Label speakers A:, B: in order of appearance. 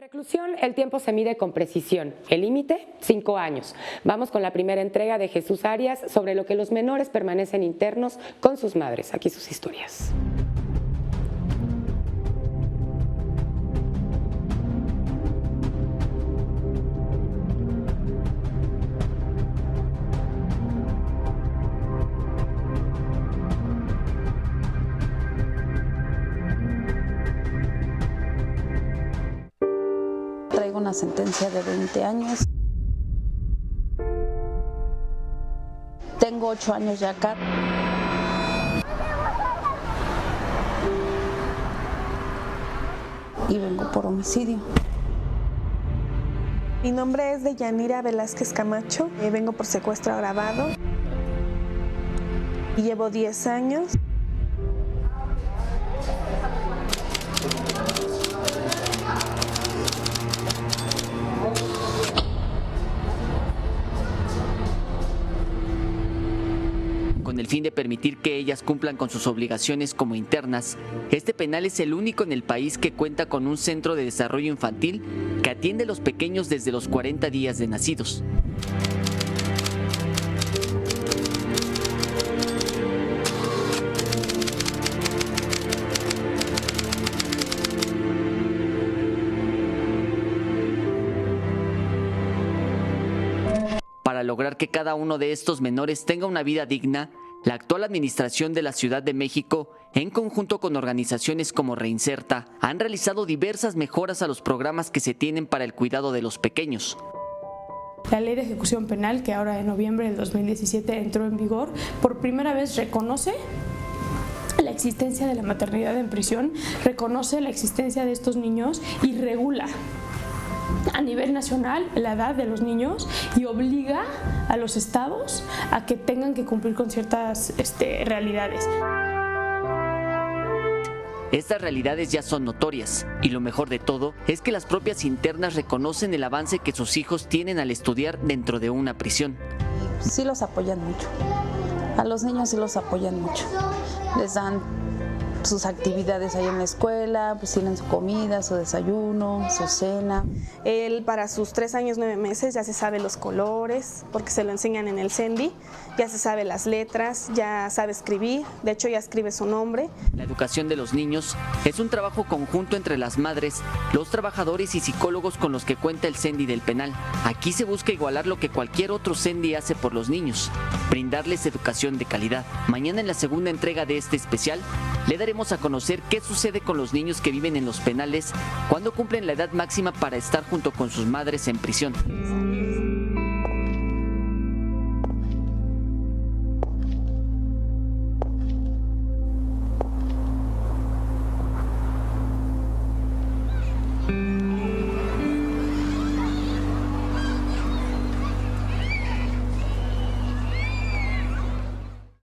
A: Reclusión, el tiempo se mide con precisión. El límite, 5 años. Vamos con la primera entrega de Jesús Arias sobre lo que los menores permanecen internos con sus madres. Aquí sus historias.
B: Traigo una sentencia de 20 años. Tengo 8 años ya acá. Y vengo por homicidio.
C: Mi nombre es Deyanira Velázquez Camacho. Vengo por secuestro agravado. Y llevo 10 años.
D: Con el fin de permitir que ellas cumplan con sus obligaciones como internas, este penal es el único en el país que cuenta con un centro de desarrollo infantil que atiende a los pequeños desde los 40 días de nacidos. Para lograr que cada uno de estos menores tenga una vida digna, la actual administración de la Ciudad de México, en conjunto con organizaciones como Reinserta, han realizado diversas mejoras a los programas que se tienen para el cuidado de los pequeños.
E: La Ley de Ejecución Penal, que ahora en noviembre del 2017 entró en vigor, por primera vez reconoce la existencia de la maternidad en prisión, reconoce la existencia de estos niños y regula a nivel nacional la edad de los niños y obliga a los estados a que tengan que cumplir con ciertas realidades.
D: Estas realidades ya son notorias y lo mejor de todo es que las propias internas reconocen el avance que sus hijos tienen al estudiar dentro de una prisión.
B: Sí los apoyan mucho. A los niños sí los apoyan mucho. Les dan sus actividades ahí en la escuela, pues tienen su comida, su desayuno, su cena.
C: Él para sus 3 años 9 meses ya se sabe los colores, porque se lo enseñan en el CENDI, ya se sabe las letras, ya sabe escribir, de hecho ya escribe su nombre.
D: La educación de los niños es un trabajo conjunto entre las madres, los trabajadores y psicólogos con los que cuenta el CENDI del penal. Aquí se busca igualar lo que cualquier otro CENDI hace por los niños, brindarles educación de calidad. Mañana en la segunda entrega de este especial, le daremos a conocer qué sucede con los niños que viven en los penales cuando cumplen la edad máxima para estar junto con sus madres en prisión.